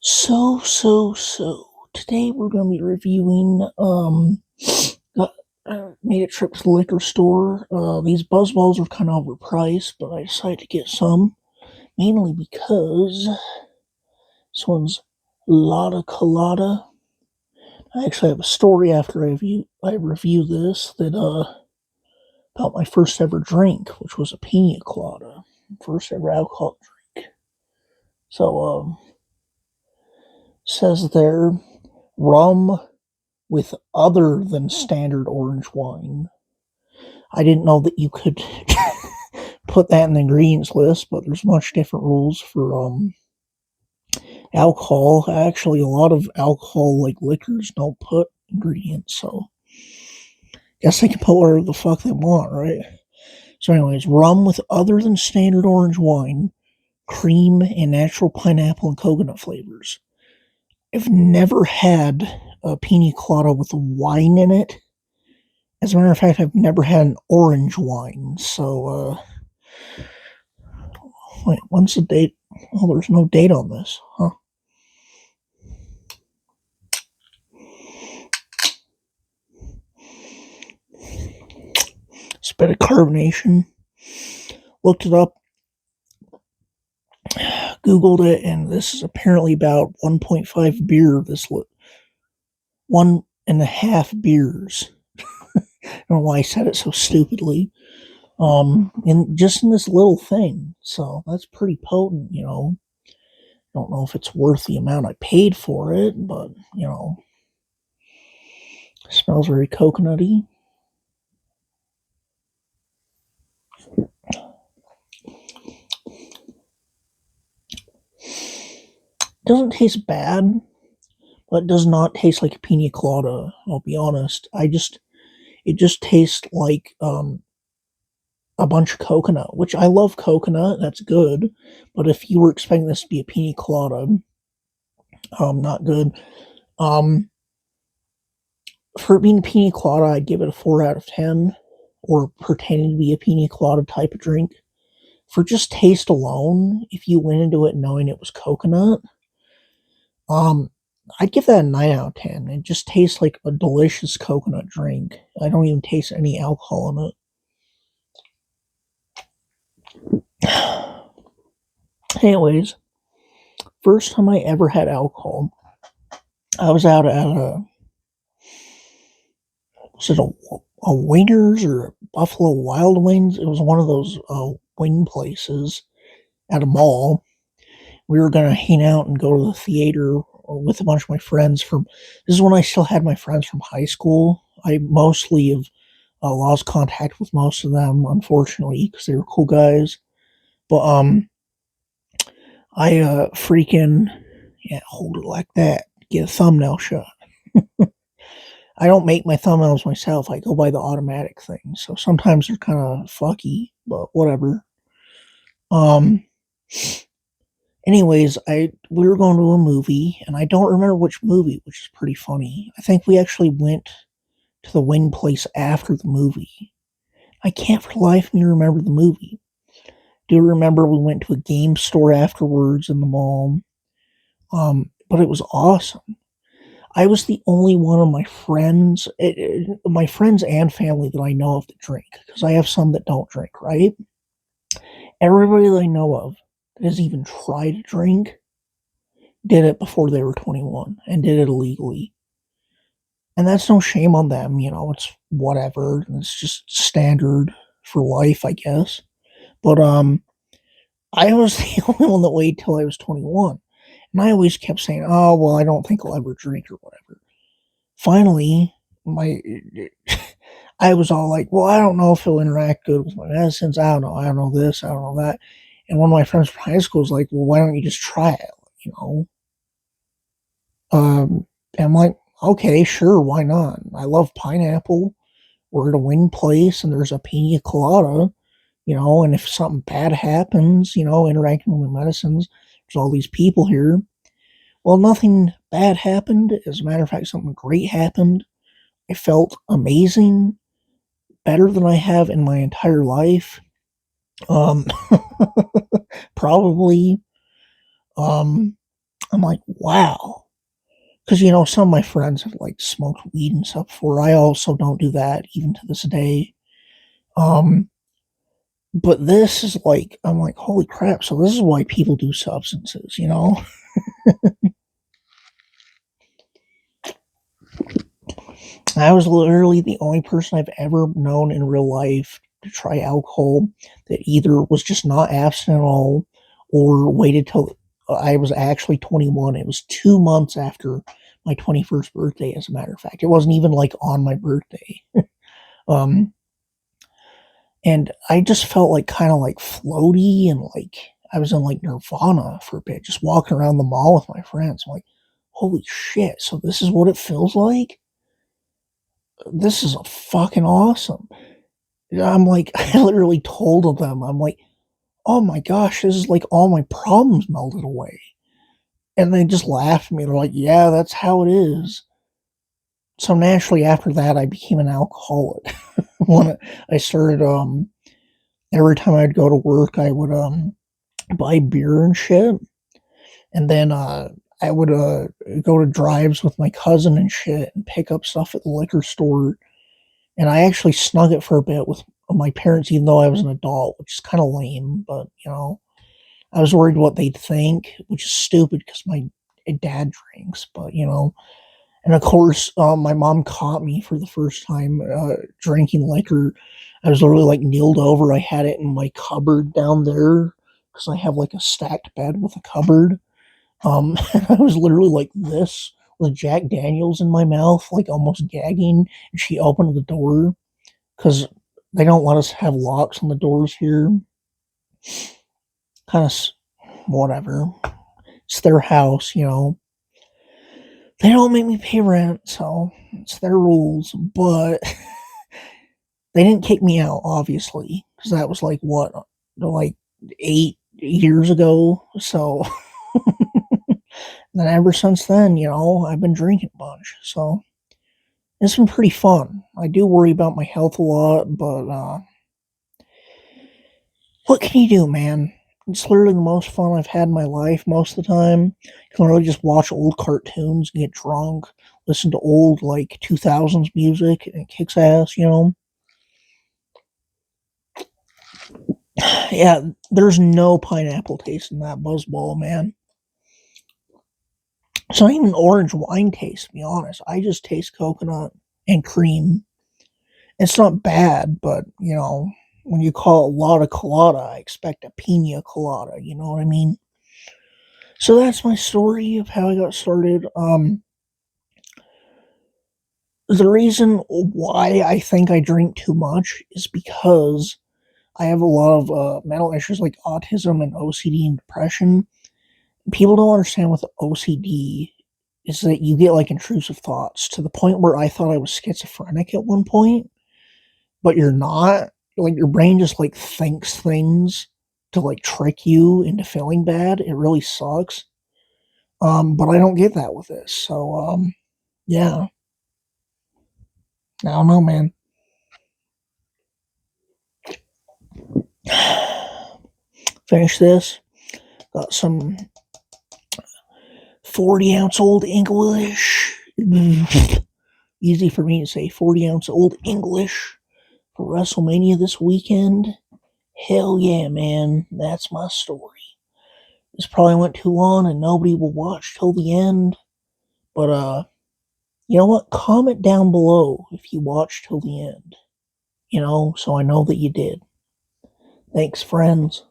So. Today we're going to be reviewing, got, made a trip to the liquor store. These BuzzBallz are kind of overpriced, but I decided to get some, mainly because this one's Lotta Colada. I actually have a story after I review this about my first ever drink, which was a pina colada. First ever alcohol drink. So, says there, rum with other than standard orange wine. I didn't know that you could put that in the ingredients list, but there's much different rules for alcohol. Actually, a lot of alcohol like liquors don't put ingredients, so guess they can put whatever the fuck they want, right? So anyways, rum with other than standard orange wine, cream, and natural pineapple and coconut flavors. I've never had a pina colada with wine in it. As a matter of fact, I've never had an orange wine, so, wait, when's the date? Oh, there's no date on this, huh? It's a bit of carbonation. Looked it up, Googled it, and this is apparently about 1.5 beer, 1.5 beers. I don't know why I said it so stupidly. And just in this little thing, so that's pretty potent, you know. Don't know if it's worth the amount I paid for it, but, you know, it smells very coconutty. Doesn't taste bad, but it does not taste like a pina colada, I'll be honest. It just tastes like, a bunch of coconut, which I love coconut, that's good, but if you were expecting this to be a pina colada, not good. For it being a pina colada, I'd give it a 4 out of 10, or pretending to be a pina colada type of drink. For just taste alone, if you went into it knowing it was coconut, I'd give that a 9 out of 10. It just tastes like a delicious coconut drink. I don't even taste any alcohol in it. Anyways, first time I ever had alcohol, I was out at was it a Wingers or a Buffalo Wild Wings? It was one of those wing places at a mall. We were going to hang out and go to the theater with a bunch of my friends this is when I still had my friends from high school. I mostly have lost contact with most of them, unfortunately, because they were cool guys. But, I freaking, yeah, hold it like that, get a thumbnail shot. I don't make my thumbnails myself, I go by the automatic thing, so sometimes they're kind of fucky, but whatever. Anyways, we were going to a movie, and I don't remember which movie, which is pretty funny. I think we actually went to the wing place after the movie. I can't for the life of me remember the movie. Do remember we went to a game store afterwards in the mall, but it was awesome. I was the only one of my friends and family that I know of that drink, because I have some that don't drink, right? Everybody that I know of that has even tried to drink did it before they were 21 and did it illegally. And that's no shame on them, you know, it's whatever. It's just standard for life, I guess. But I was the only one that waited till I was 21. And I always kept saying, oh, well, I don't think I'll ever drink or whatever. Finally, I was all like, well, I don't know if it'll interact good with my medicines. I don't know this, I don't know that. And one of my friends from high school was like, well, why don't you just try it, you know? And I'm like, okay, sure, why not? I love pineapple. We're at a wing place and there's a pina colada, you know, and if something bad happens, you know, interacting with my medicines, there's all these people here. Well, nothing bad happened. As a matter of fact, something great happened. I felt amazing, better than I have in my entire life. Um, probably. I'm like, wow. Because, you know, some of my friends have, like, smoked weed and stuff before. I also don't do that even to this day. Um, but this is like, I'm like, holy crap. So this is why people do substances, you know? I was literally the only person I've ever known in real life to try alcohol that either was just not abstinent at all or waited till I was actually 21. It was 2 months after my 21st birthday, as a matter of fact. It wasn't even like on my birthday. um, and I just felt like kind of like floaty and like I was in like nirvana for a bit, just walking around the mall with my friends. I'm like, holy shit, so this is what it feels like? This is fucking awesome. I'm like, I literally told them, I'm like, oh my gosh, this is like all my problems melted away. And they just laughed at me. They're like, yeah, that's how it is. So naturally, after that, I became an alcoholic. When I started, every time I'd go to work, I would buy beer and shit, and then I would go to drives with my cousin and shit, and pick up stuff at the liquor store. And I actually snug it for a bit with my parents, even though I was an adult, which is kind of lame. But you know, I was worried what they'd think, which is stupid because my dad drinks. But you know, and of course, my mom caught me for the first time drinking liquor. I was literally like kneeled over. I had it in my cupboard down there because I have like a stacked bed with a cupboard. And I was literally like this with Jack Daniels in my mouth, like almost gagging. And she opened the door because they don't let us have locks on the doors here. Kind of whatever. It's their house, you know. They don't make me pay rent, so it's their rules. But they didn't kick me out, obviously, because that was like what, like 8 years ago. So then ever since then, you know, I've been drinking a bunch. So it's been pretty fun. I do worry about my health a lot, but what can you do, man? It's literally the most fun I've had in my life most of the time. You can really just watch old cartoons and get drunk, listen to old, like, 2000s music, and it kicks ass, you know? Yeah, there's no pineapple taste in that BuzzBall, man. It's not even orange wine taste, to be honest. I just taste coconut and cream. It's not bad, but, you know, when you call it Lotta Colada, I expect a pina colada, you know what I mean? So that's my story of how I got started. The reason why I think I drink too much is because I have a lot of mental issues like autism and OCD and depression. People don't understand with OCD is that you get like intrusive thoughts to the point where I thought I was schizophrenic at one point, but you're not. Like your brain just like thinks things to like trick you into feeling bad. It really sucks. But I don't get that with this. So yeah. I don't know, man. Finish this. Got some 40-ounce old English. Easy for me to say 40-ounce old English for WrestleMania this weekend. Hell yeah, man. That's my story. This probably went too long and nobody will watch till the end. But you know what? Comment down below if you watched till the end. You know, so I know that you did. Thanks, friends.